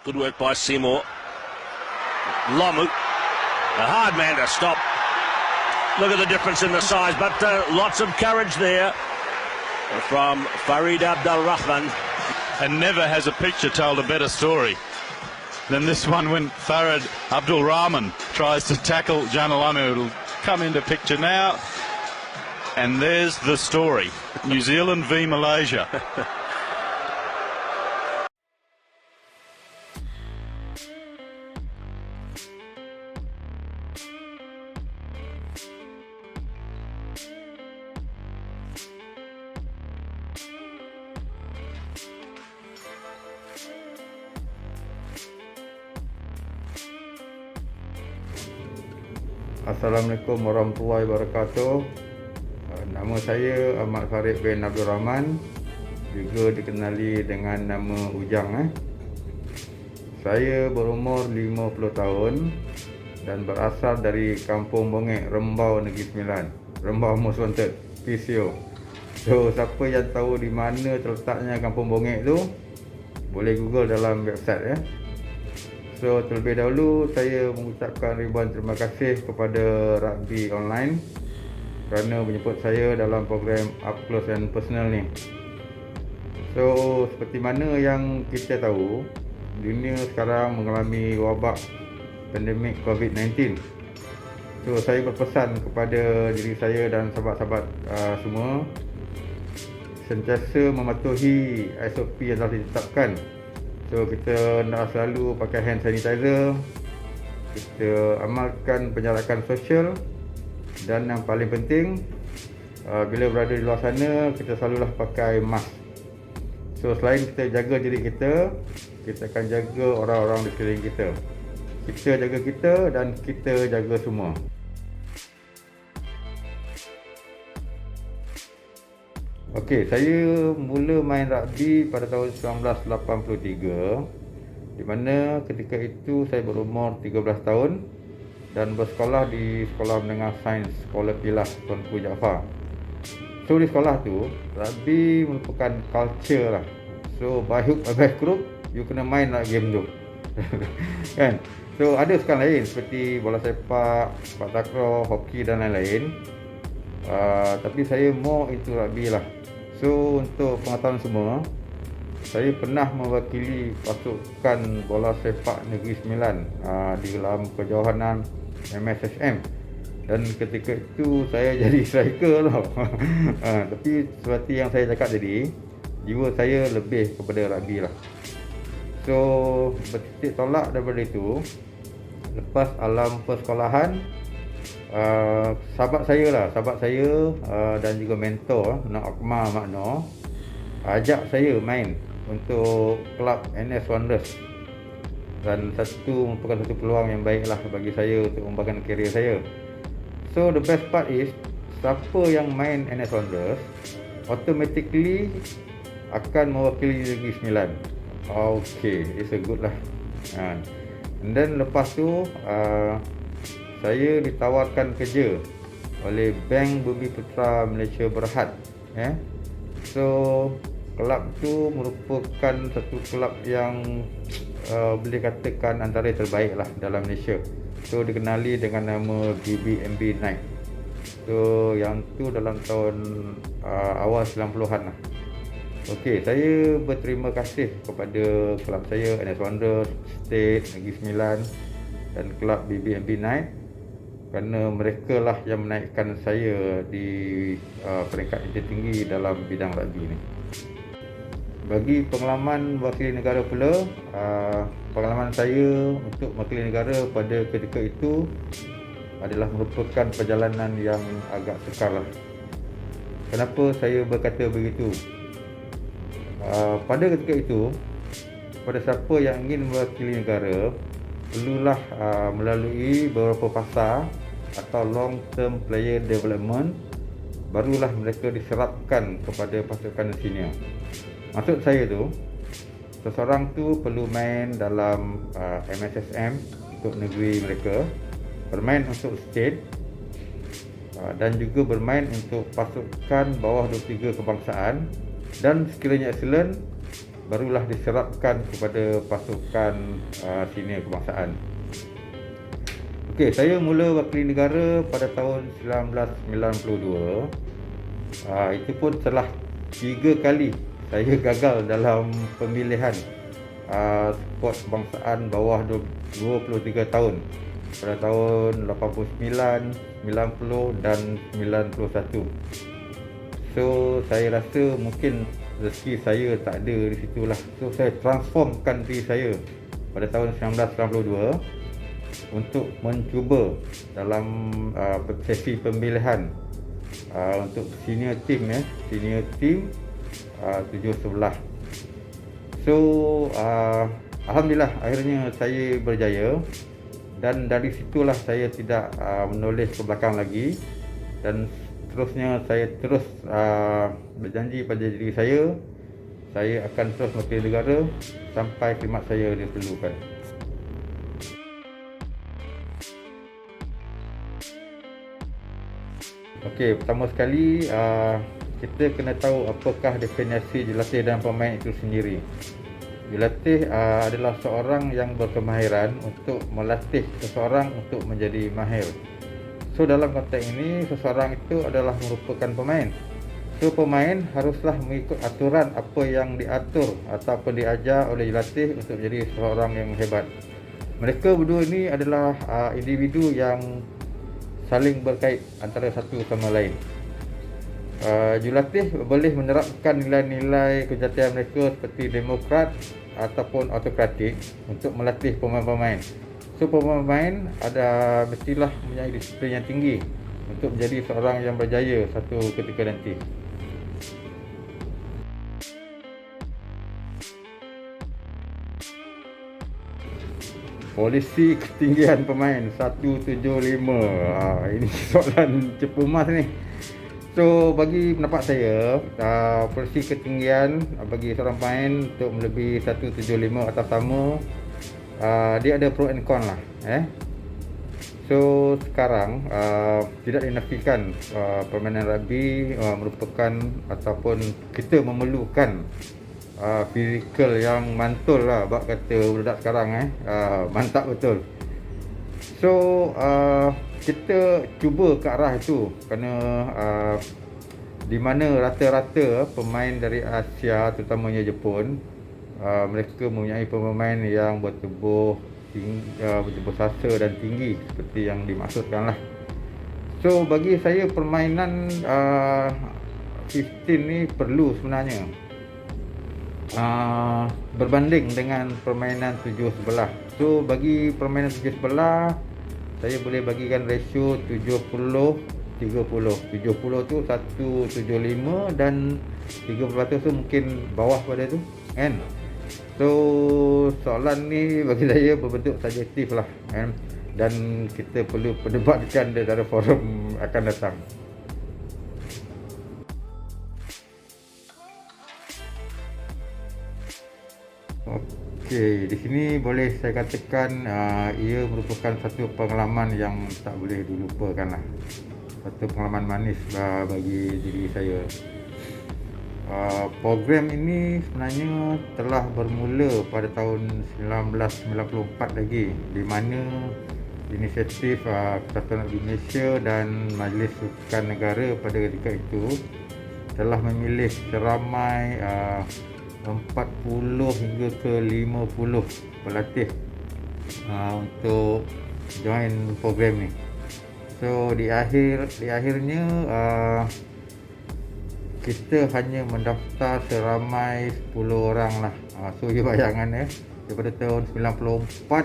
Good work by Seymour. Lomu, a hard man to stop. Look at the difference in the size, but lots of courage there from Farid Abdul Rahman. And never has a picture told a better story than this one when Farid Abdul Rahman tries to tackle Janalamu. It'll come into picture now. And there's the story. New Zealand v Malaysia. Assalamualaikum warahmatullahi wabarakatuh. Nama saya Ahmad Farid bin Abdul Rahman, juga dikenali dengan nama Ujang. Saya berumur 50 tahun dan berasal dari Kampung Bongek, Rembau, Negeri Sembilan, Rembau Most Wanted, PCO. So, siapa yang tahu di mana terletaknya Kampung Bongek tu, boleh Google dalam website . So, terlebih dahulu saya mengucapkan ribuan terima kasih kepada Rugby Online kerana menjemput saya dalam program Up Close and Personal ni. So, seperti mana yang kita tahu, dunia sekarang mengalami wabak pandemik COVID-19. So, saya berpesan kepada diri saya dan sahabat-sahabat semua sentiasa mematuhi SOP yang telah ditetapkan. So, kita nak selalu pakai hand sanitizer, kita amalkan penjarakan sosial, dan yang paling penting, bila berada di luar sana, kita selalulah pakai mask. So, selain kita jaga diri kita akan jaga orang-orang di sekeliling kita. Kita jaga kita dan kita jaga semua. Okey, saya mula main rugby pada tahun 1983, di mana ketika itu saya berumur 13 tahun dan bersekolah di Sekolah Menengah Sains Sekolah Pilah Tunku Jaafar. So, di sekolah tu, rugby merupakan culture lah. So, by hook or by crook, you kena main lah game tu. Kan? So, ada sukan lain seperti bola sepak, sepak takraw, hoki dan lain-lain. Tapi saya more into rugby lah. So, untuk pengetahuan semua, saya pernah mewakili pasukan bola sepak Negeri Sembilan di dalam kejohanan MSSM. Dan ketika itu saya jadi striker tau. Tapi seperti yang saya cakap tadi, jiwa saya lebih kepada rugby lah. So, bertitik tolak daripada itu, lepas alam persekolahan, sahabat saya dan juga mentor Nak Akmal Makno ajak saya main untuk kelab NS Wanderers, dan merupakan satu peluang yang baiklah bagi saya untuk mengembangkan karier saya. So, the best part is, siapa yang main NS Wanderers automatically akan mewakili Negeri Sembilan. Okay, it's a good lah. And then lepas tu saya ditawarkan kerja oleh Bank Bumi Putra Malaysia Berhad. So, kelab tu merupakan satu kelab yang boleh katakan antara terbaik lah dalam Malaysia. So, dikenali dengan nama BBMB Night. So, yang tu dalam tahun awal 90-an lah. Okey, saya berterima kasih kepada kelab saya, NS Wanderers, State, Negeri Sembilan dan kelab BBMB Night, kerana mereka lah yang menaikkan saya di peringkat yang tertinggi dalam bidang rugby ni. Bagi pengalaman mewakili negara pula, pengalaman saya untuk mewakili negara pada ketika itu adalah merupakan perjalanan yang agak sukar lah. Kenapa saya berkata begitu? Pada ketika itu, pada siapa yang ingin mewakili negara, perlulah melalui beberapa fasa atau long term player development, barulah mereka diserapkan kepada pasukan senior. Maksud saya tu, seseorang tu perlu main dalam MSSM untuk negeri mereka, bermain untuk state, dan juga bermain untuk pasukan bawah 23 kebangsaan, dan sekiranya excellent barulah diserapkan kepada pasukan senior kebangsaan. Okey, saya mula wakili negara pada tahun 1992. Itu pun telah 3 kali saya gagal dalam pemilihan skuad kebangsaan bawah 23 tahun pada tahun 89, 90 dan 91. So saya rasa mungkin rezeki saya tak ada di situlah. So saya transformkan diri saya pada tahun 1992 untuk mencuba dalam sesi pemilihan untuk senior team senior team 7-11. So alhamdulillah akhirnya saya berjaya, dan dari situlah saya tidak menoleh ke belakang lagi, dan seterusnya saya terus berjanji pada diri saya akan terus mewakili negara sampai khidmat saya diperlukan. Okey, pertama sekali kita kena tahu apakah definisi jurulatih dan pemain itu sendiri. Jurulatih adalah seorang yang berkemahiran untuk melatih seseorang untuk menjadi mahir. So dalam konteks ini, seseorang itu adalah merupakan pemain. So pemain haruslah mengikut aturan apa yang diatur ataupun diajar oleh jurulatih untuk menjadi seseorang yang hebat. Mereka berdua ini adalah individu yang saling berkait antara satu sama lain. Jurulatih boleh menerapkan nilai-nilai kejayaan mereka seperti demokrat ataupun autokratik untuk melatih pemain-pemain. So pemain mestilah mempunyai disiplin yang tinggi untuk menjadi seorang yang berjaya satu ketika nanti. Polisi ketinggian pemain 175. Ini soalan cepu emas ni. So bagi pendapat saya, polisi ketinggian bagi seorang pemain untuk melebihi 175 atau sama, dia ada pro and con lah. So sekarang tidak dinafikan permainan rugby merupakan ataupun kita memerlukan fizikal yang mantul lah, bak kata budak sekarang mantap betul. So kita cuba ke arah itu, kerana di mana rata-rata pemain dari Asia, terutamanya Jepun, mereka mempunyai pemain yang bertubuh sasa dan tinggi seperti yang dimaksudkan lah. So bagi saya permainan 15 ni perlu sebenarnya berbanding dengan permainan 7-11. So bagi permainan 7-11, saya boleh bagikan rasio 70-30. 70 tu 175 dan 30% tu mungkin bawah pada tu kan. So soalan ni bagi saya berbentuk subjektif lah kan, dan kita perlu perdebatkan di dalam forum akan datang. Okey, di sini boleh saya katakan ia merupakan satu pengalaman yang tak boleh dilupakan lah. Satu pengalaman manis bagi diri saya. Program ini sebenarnya telah bermula pada tahun 1994 lagi, di mana inisiatif Kesatuan Rugby Malaysia dan Majlis Sukan Negara pada ketika itu telah memilih seramai 40 hingga ke 50 pelatih untuk join program ni. So di akhirnya kita hanya mendaftar seramai 10 orang lah. So you bayangkan daripada tahun 94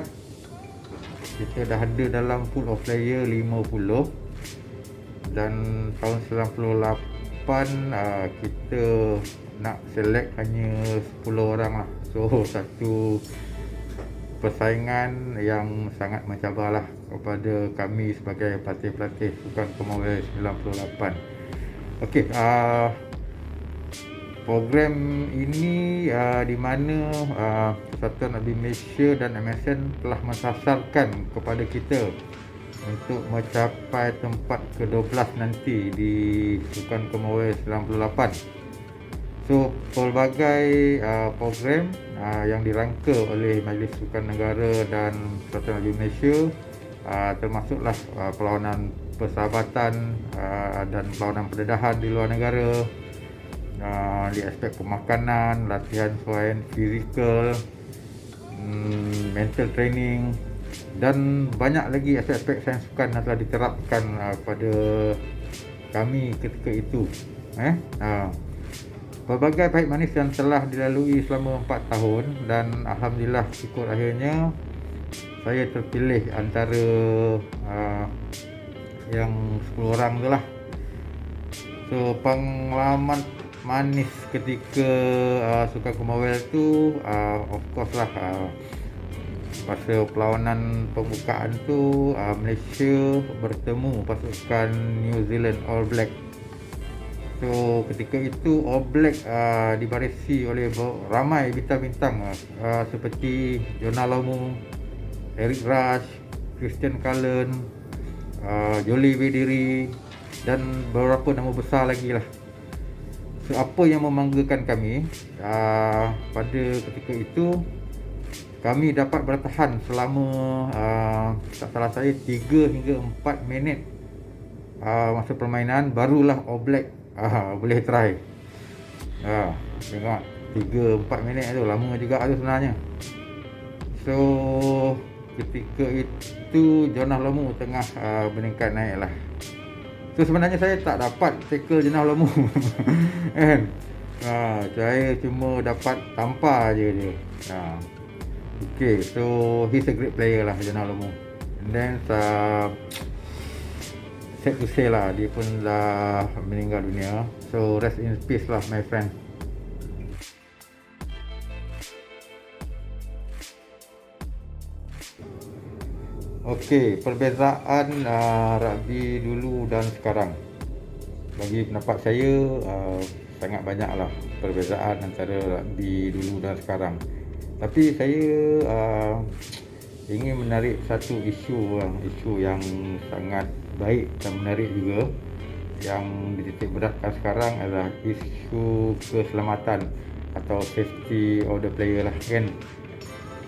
kita dah ada dalam pool of player 50, dan tahun 98 kita nak select hanya 10 orang lah. So satu persaingan yang sangat mencabar lah kepada kami sebagai pelatih-pelatih Sukan Commonwealth 98. Okey, program ini di mana Kesatuan Rugby Malaysia dan MSN telah mensasarkan kepada kita untuk mencapai tempat ke-12 nanti di Sukan Commonwealth 98. So pelbagai program yang dirangka oleh Majlis Sukan Negara dan Persatuan Rugby Malaysia, termasuklah perlawanan persahabatan dan perlawanan pendedahan di luar negara, di aspek pemakanan, latihan selain fizikal, mental training, dan banyak lagi aspek-aspek sains sukan yang telah diterapkan pada kami ketika itu. Pelbagai pahit manis yang telah dilalui selama 4 tahun, dan alhamdulillah syukur akhirnya saya terpilih antara yang 10 orang tu lah. So pengalaman manis ketika Sukan Commonwealth tu, of course lah, masa perlawanan pembukaan tu Malaysia bertemu pasukan New Zealand All Black. So ketika itu All Black dibarisi oleh ramai bintang-bintang seperti Jonah Lomu, Eric Rush, Christian Cullen, Jolie Vediri, dan beberapa nama besar lagi lah. So apa yang membanggakan kami pada ketika itu, kami dapat bertahan selama tak salah saya 3 hingga 4 minit masa permainan, barulah All Black boleh try. Tengok 3-4 minit tu lama juga tu sebenarnya. So ketika itu Jonah Lomu tengah meningkat naik lah. So sebenarnya saya tak dapat tackle Jonah Lomu kan. Saya cuma dapat tampar je dia. Okay, so he's a great player lah, Jonah Lomu. And then sad to say lah, dia pun dah meninggal dunia. So rest in peace lah my friend. Okay, perbezaan rugby dulu dan sekarang. Bagi pendapat saya, sangat banyak lah perbezaan antara rugby dulu dan sekarang. Tapi saya ingin menarik satu isu yang sangat baik dan menarik juga, yang dititik beratkan sekarang adalah isu keselamatan atau safety of the player lah kan.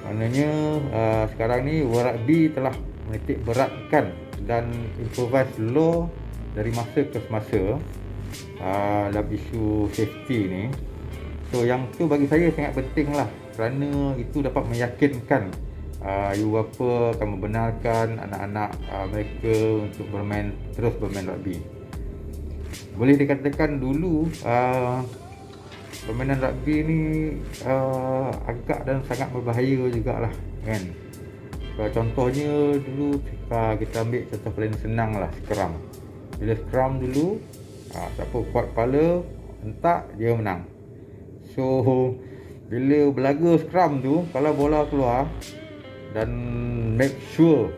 Maknanya sekarang ni World Rugby telah menitik beratkan dan improvise law dari masa ke semasa dalam isu safety ni. So yang tu bagi saya sangat penting lah, kerana itu dapat meyakinkan ibu bapa akan membenarkan anak-anak mereka untuk terus bermain rugby. Boleh dikatakan dulu permainan rugby ni agak dan sangat berbahaya jugalah kan. Contohnya dulu kita ambil contoh paling senang lah, scrum. Bila scrum dulu, siapa kuat kepala hentak, dia menang. So bila belaga scrum tu, kalau bola keluar, dan make sure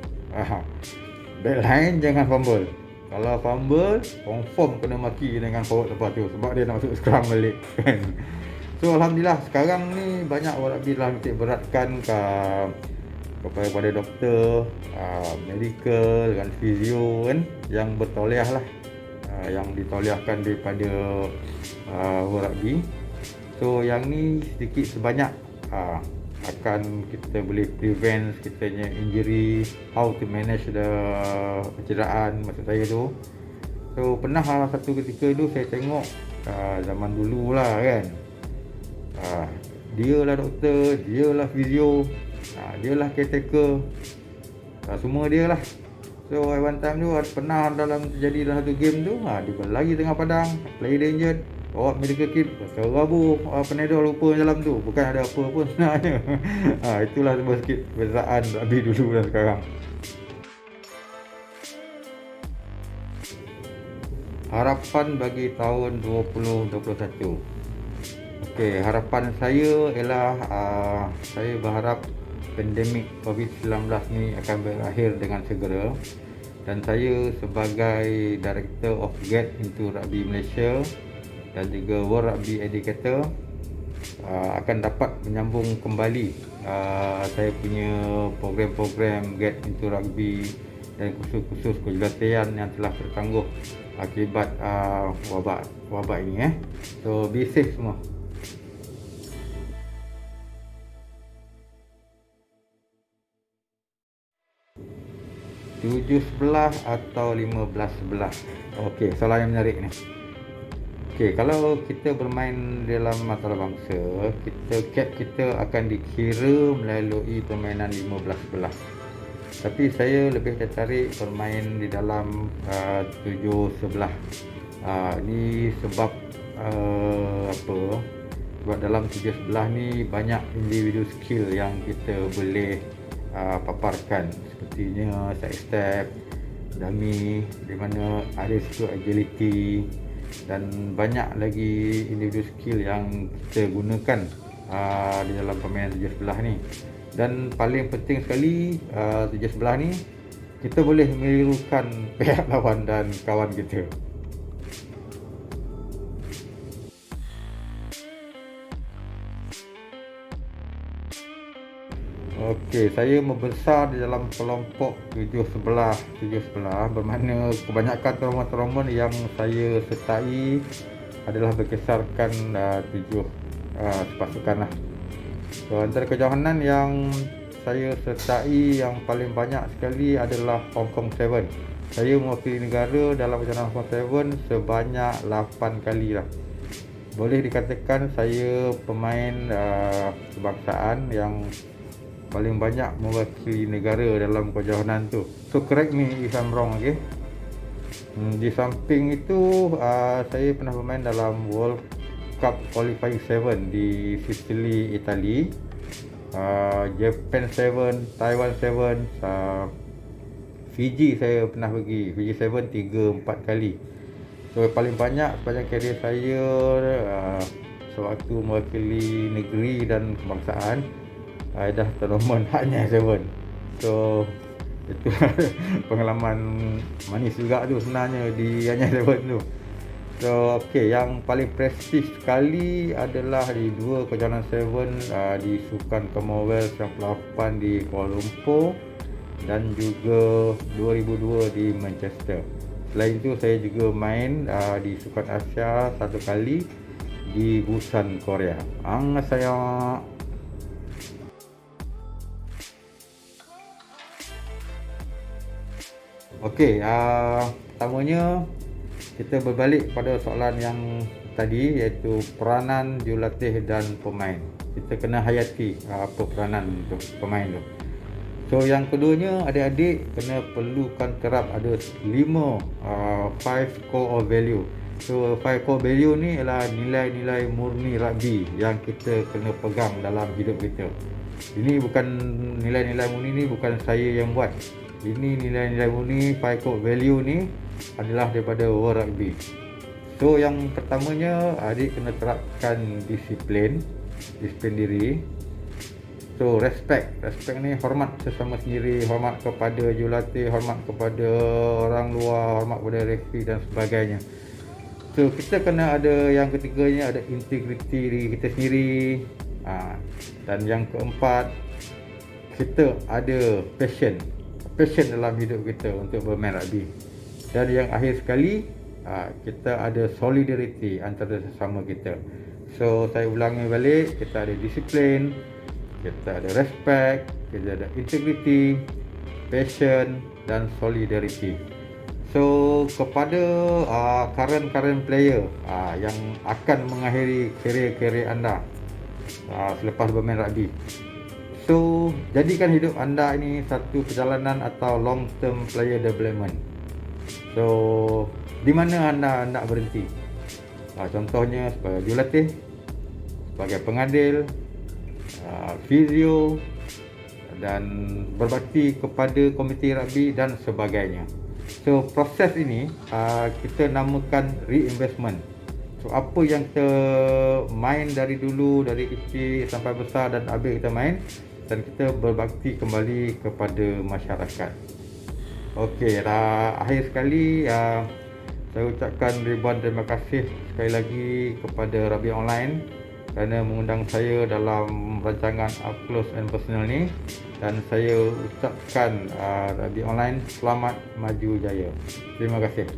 backline jangan fumble. Kalau fumble, confirm kena maki dengan forward lepas tu, sebab dia nak masuk scrum balik kan. So alhamdulillah sekarang ni banyak rugby lah menitik beratkan kepada doktor, medical dan fizio kan, yang bertauliah lah, yang ditauliahkan daripada rugby. So yang ni sedikit sebanyak akan kita boleh prevent kitanya injury, how to manage the kecederaan maksud saya tu. So pernah satu ketika tu saya tengok zaman dulu lah kan, dia lah doktor, dia lah fizio, dia lah caretaker, semua dia lah. So at one time tu pernah terjadi dalam satu game tu, dia berlari tengah padang, player injured, bawa medical kit, serabu Panadol lupa dalam tu, bukan ada apa pun sebenarnya. Itulah sedikit perbezaan rugby dulu dan sekarang. Harapan bagi tahun 2021. Okey, harapan saya ialah saya berharap pandemik COVID-19 ni akan berakhir dengan segera, dan saya sebagai Director of Get into Rugby Malaysia dan juga World Rugby Educator akan dapat menyambung kembali saya punya program-program Get into Rugby dan kursus-kursus kejuratian yang telah tertangguh akibat wabak ini. So be safe semua. 7-11 atau 15-11. Okey, soalan yang menarik ni. Okey, kalau kita bermain dalam antarabangsa, cap kita akan dikira melalui permainan 15-11. Tapi saya lebih tertarik bermain di dalam 7-11. Ni sebab apa? Sebab dalam 7-11 ni banyak individu skill yang kita boleh paparkan, sepertinya side step, dummy, di mana ada situ agility dan banyak lagi individu skill yang kita gunakan di dalam permainan 7-11 ni. Dan paling penting sekali 7-11 ni kita boleh menirukan pihak lawan dan kawan kita. Okey, saya membesar di dalam kelompok 7-11 bermakna kebanyakan tournament yang saya sertai adalah berkisarkan 7 pasukan lah. So, antara kejohanan yang saya sertai yang paling banyak sekali adalah Hong Kong 7. Saya mewakili negara dalam kejohanan Hong Kong 7 sebanyak 8 kali lah. Boleh dikatakan saya pemain kebangsaan yang paling banyak mewakili negara dalam kejohanan tu. So correct me if I'm wrong, okay? Di samping itu saya pernah bermain dalam World Cup Qualifying 7 di Sicily, Itali, Japan 7, Taiwan 7, Fiji saya pernah pergi, Fiji 7 3-4 kali. So paling banyak sepanjang karier saya sewaktu mewakili negeri dan kebangsaan dah tournament hanya 7. So itu pengalaman manis juga tu sebenarnya di hanya 7 tu. So okey, yang paling prestis sekali adalah di dua kejohanan 7 di Sukan Commonwealth 98 di Kuala Lumpur dan juga 2002 di Manchester. Selain itu saya juga main di Sukan Asia satu kali di Busan, Korea. Annyeonghaseyo. Okey, pertamanya kita berbalik pada soalan yang tadi, iaitu peranan jurulatih dan pemain. Kita kena hayati apa peranan untuk pemain tu. So yang keduanya, adik-adik kena perlukan terap ada 5 core value. So 5 core value ni ialah nilai-nilai murni rugby yang kita kena pegang dalam hidup kita. Ini bukan nilai-nilai murni ni bukan saya yang buat. Ini nilai-nilai murni 5 core value ni adalah daripada World Rugby. So yang pertamanya, adik kena terapkan disiplin diri. So respect ni hormat sesama sendiri, hormat kepada jurulatih, hormat kepada orang luar, hormat kepada referee dan sebagainya. So kita kena ada, yang ketiganya ada integriti diri kita sendiri. Dan yang keempat, kita ada passion dalam hidup kita untuk bermain rugby. Dan yang akhir sekali, kita ada solidarity antara sesama kita. So saya ulangi balik, kita ada disiplin, kita ada respect, kita ada integrity, passion dan solidarity. So kepada current player yang akan mengakhiri karier anda selepas bermain rugby, so jadikan hidup anda ini satu perjalanan atau long term player development. So di mana anda nak berhenti? Contohnya sebagai jurulatih, sebagai pengadil, fizio dan berbakti kepada komiti rugby dan sebagainya. So proses ini kita namakan reinvestment. So apa yang kita main dari dulu, dari kecil sampai besar dan habis kita main, dan kita berbakti kembali kepada masyarakat. Okey, akhir sekali saya ucapkan ribuan terima kasih sekali lagi kepada Rugby Online kerana mengundang saya dalam rancangan Up Close and Personal ni, dan saya ucapkan di online selamat maju jaya. Terima kasih.